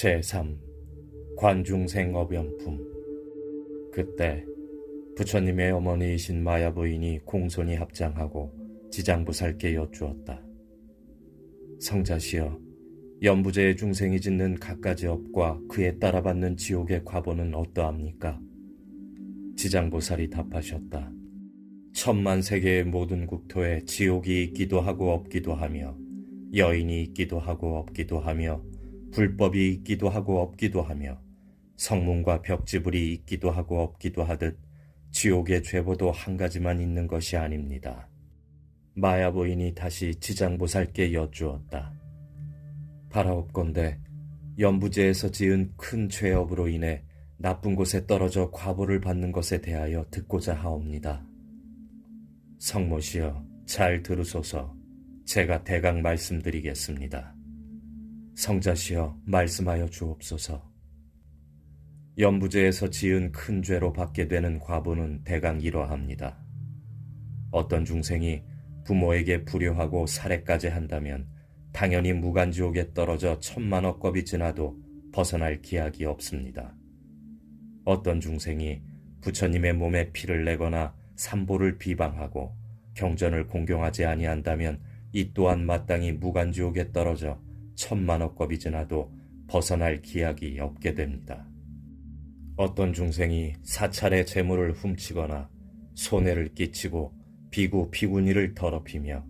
제3. 관중생 업연품. 그때 부처님의 어머니이신 마야 부인이 공손히 합장하고 지장보살께 여쭈었다. 성자시여, 연부제의 중생이 짓는 갖가지 업과 그에 따라 받는 지옥의 과보는 어떠합니까? 지장보살이 답하셨다. 천만 세계의 모든 국토에 지옥이 있기도 하고 없기도 하며, 여인이 있기도 하고 없기도 하며, 불법이 있기도 하고 없기도 하며, 성문과 벽지불이 있기도 하고 없기도 하듯 지옥의 죄보도 한 가지만 있는 것이 아닙니다. 마야 부인이 다시 지장보살께 여쭈었다. 바라옵건대 연부제에서 지은 큰 죄업으로 인해 나쁜 곳에 떨어져 과보를 받는 것에 대하여 듣고자 하옵니다. 성모시여, 잘 들으소서. 제가 대강 말씀드리겠습니다. 성자시여, 말씀하여 주옵소서. 연부제에서 지은 큰 죄로 받게 되는 과보는 대강 이러합니다. 어떤 중생이 부모에게 불효하고 살해까지 한다면 당연히 무간지옥에 떨어져 천만억 겁이 지나도 벗어날 기약이 없습니다. 어떤 중생이 부처님의 몸에 피를 내거나 삼보를 비방하고 경전을 공경하지 아니한다면 이 또한 마땅히 무간지옥에 떨어져 천만억 겁이 지나도 벗어날 기약이 없게 됩니다. 어떤 중생이 사찰의 재물을 훔치거나 손해를 끼치고 비구 피군이를 더럽히며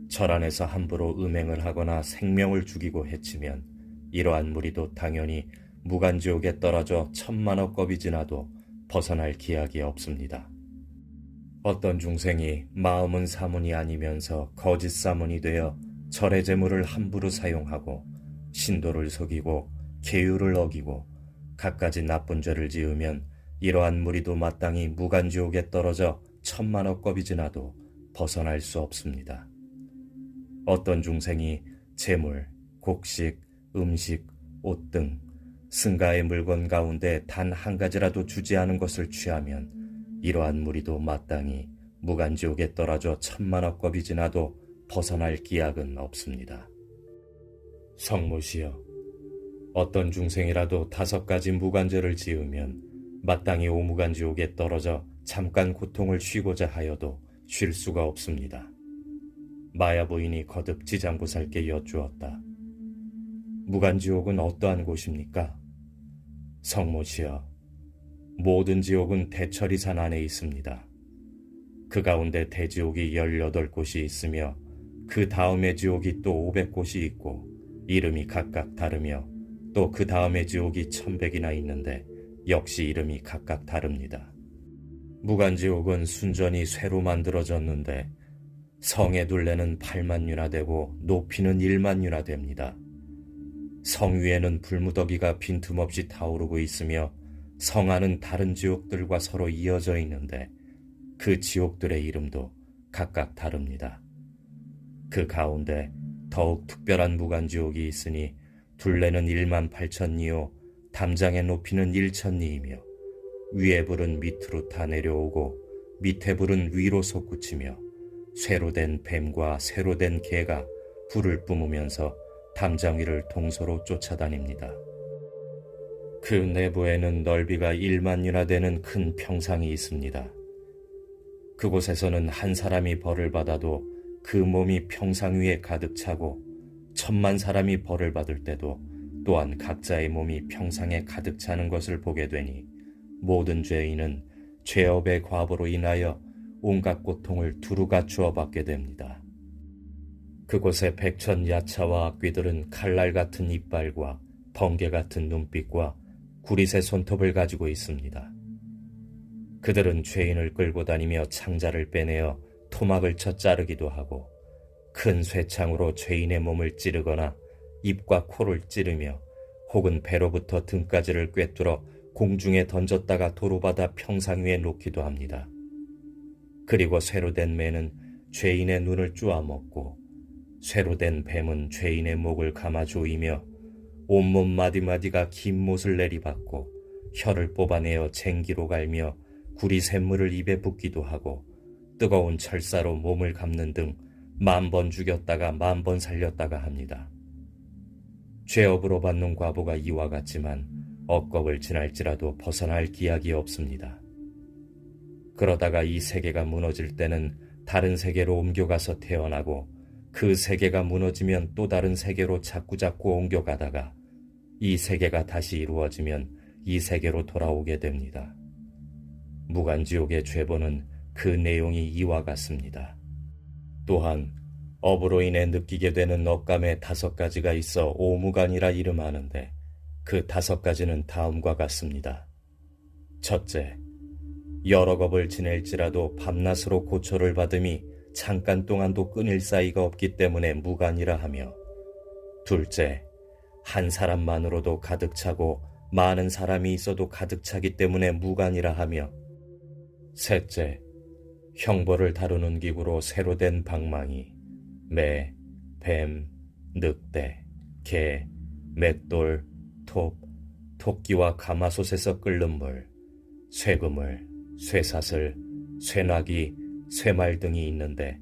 절 안에서 함부로 음행을 하거나 생명을 죽이고 해치면 이러한 무리도 당연히 무간지옥에 떨어져 천만억 겁이 지나도 벗어날 기약이 없습니다. 어떤 중생이 마음은 사문이 아니면서 거짓 사문이 되어 절의 재물을 함부로 사용하고 신도를 속이고 계율을 어기고 갖가지 나쁜 죄를 지으면 이러한 무리도 마땅히 무간지옥에 떨어져 천만억 겁이 지나도 벗어날 수 없습니다. 어떤 중생이 재물, 곡식, 음식, 옷 등 승가의 물건 가운데 단 한 가지라도 주지 않은 것을 취하면 이러한 무리도 마땅히 무간지옥에 떨어져 천만억 겁이 지나도 벗어날 기약은 없습니다. 성모시여, 어떤 중생이라도 5가지 무간죄를 지으면 마땅히 오무간지옥에 떨어져 잠깐 고통을 쉬고자 하여도 쉴 수가 없습니다. 마야 부인이 거듭 지장보살께 여쭈었다. 무간지옥은 어떠한 곳입니까? 성모시여, 모든 지옥은 대처리산 안에 있습니다. 그 가운데 대지옥이 18곳이 있으며 그 다음의 지옥이 또 500곳이 있고 이름이 각각 다르며 또 그 다음의 지옥이 1100이나 있는데 역시 이름이 각각 다릅니다. 무간지옥은 순전히 쇠로 만들어졌는데 성의 둘레는 8만유나 되고 높이는 1만유나 됩니다. 성 위에는 불무더기가 빈틈없이 타오르고 있으며 성 안은 다른 지옥들과 서로 이어져 있는데 그 지옥들의 이름도 각각 다릅니다. 그 가운데 더욱 특별한 무간지옥이 있으니 둘레는 18,000리요, 담장의 높이는 1,000리이며 위에 불은 밑으로 타 내려오고 밑에 불은 위로 솟구치며 쇠로 된 뱀과 쇠로 된 개가 불을 뿜으면서 담장 위를 동서로 쫓아다닙니다. 그 내부에는 넓이가 1만유나 되는 큰 평상이 있습니다. 그곳에서는 한 사람이 벌을 받아도 그 몸이 평상 위에 가득 차고 1000만 사람이 벌을 받을 때도 또한 각자의 몸이 평상에 가득 차는 것을 보게 되니 모든 죄인은 죄업의 과보로 인하여 온갖 고통을 두루 갖추어 받게 됩니다. 그곳의 백천야차와 악귀들은 칼날 같은 이빨과 번개 같은 눈빛과 구릿의 손톱을 가지고 있습니다. 그들은 죄인을 끌고 다니며 창자를 빼내어 토막을 쳐 자르기도 하고 큰 쇠창으로 죄인의 몸을 찌르거나 입과 코를 찌르며 혹은 배로부터 등까지를 꿰뚫어 공중에 던졌다가 도로받아 평상 위에 놓기도 합니다. 그리고 쇠로 된 매는 죄인의 눈을 쪼아먹고 쇠로 된 뱀은 죄인의 목을 감아 조이며 온몸 마디마디가 긴 못을 내리받고 혀를 뽑아내어 쟁기로 갈며 구리 샘물을 입에 붓기도 하고 뜨거운 철사로 몸을 감는 등 10,000번 죽였다가 10,000번 살렸다가 합니다. 죄업으로 받는 과부가 이와 같지만 억겁을 지날지라도 벗어날 기약이 없습니다. 그러다가 이 세계가 무너질 때는 다른 세계로 옮겨가서 태어나고 그 세계가 무너지면 또 다른 세계로 자꾸자꾸 옮겨가다가 이 세계가 다시 이루어지면 이 세계로 돌아오게 됩니다. 무간지옥의 죄보는 그 내용이 이와 같습니다. 또한 업으로 인해 느끼게 되는 억감의 5가지가 있어 오무간이라 이름하는데 그 5가지는 다음과 같습니다. 첫째, 여러 겁을 지낼지라도 밤낮으로 고초를 받음이 잠깐 동안도 끊일 사이가 없기 때문에 무간이라 하며, 둘째, 한 사람만으로도 가득 차고 많은 사람이 있어도 가득 차기 때문에 무간이라 하며, 셋째, 형벌을 다루는 기구로 새로 된 방망이, 매, 뱀, 늑대, 개, 맷돌, 톱, 토끼와 가마솥에서 끓는 물, 쇠그물, 쇠사슬, 쇠나기, 쇠말 등이 있는데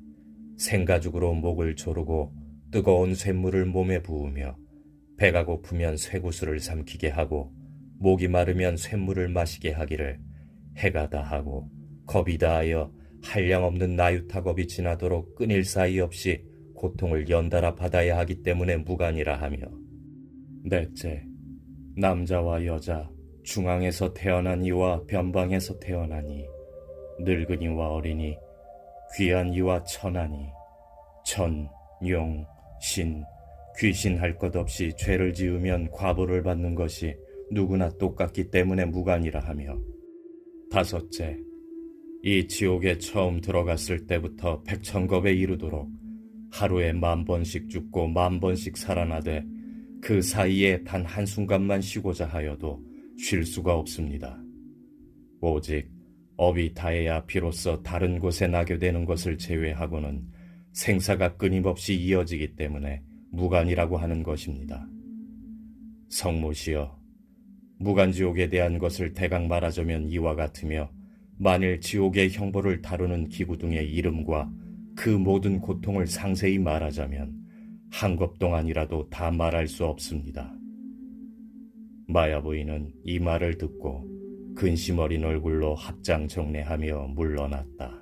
생가죽으로 목을 조르고 뜨거운 쇳물을 몸에 부으며 배가 고프면 쇠구슬을 삼키게 하고 목이 마르면 쇳물을 마시게 하기를 해가 다하고 겁이 다하여 한량없는 나유타겁이 지나도록 끊일 사이 없이 고통을 연달아 받아야 하기 때문에 무간이라 하며, 넷째, 남자와 여자, 중앙에서 태어난 이와 변방에서 태어난 이, 늙은이와 어린이, 귀한 이와 천하니, 천, 용, 신, 귀신 할 것 없이 죄를 지으면 과보를 받는 것이 누구나 똑같기 때문에 무간이라 하며, 다섯째, 이 지옥에 처음 들어갔을 때부터 백천겁에 이르도록 하루에 10,000번씩 죽고 10,000번씩 살아나되 그 사이에 단 한순간만 쉬고자 하여도 쉴 수가 없습니다. 오직 업이 다해야 비로소 다른 곳에 나게 되는 것을 제외하고는 생사가 끊임없이 이어지기 때문에 무간이라고 하는 것입니다. 성모시여, 무간지옥에 대한 것을 대강 말하자면 이와 같으며, 만일 지옥의 형벌을 다루는 기구 등의 이름과 그 모든 고통을 상세히 말하자면 한 급 동안이라도 다 말할 수 없습니다. 마야 부인은 이 말을 듣고 근심 어린 얼굴로 합장정례하며 물러났다.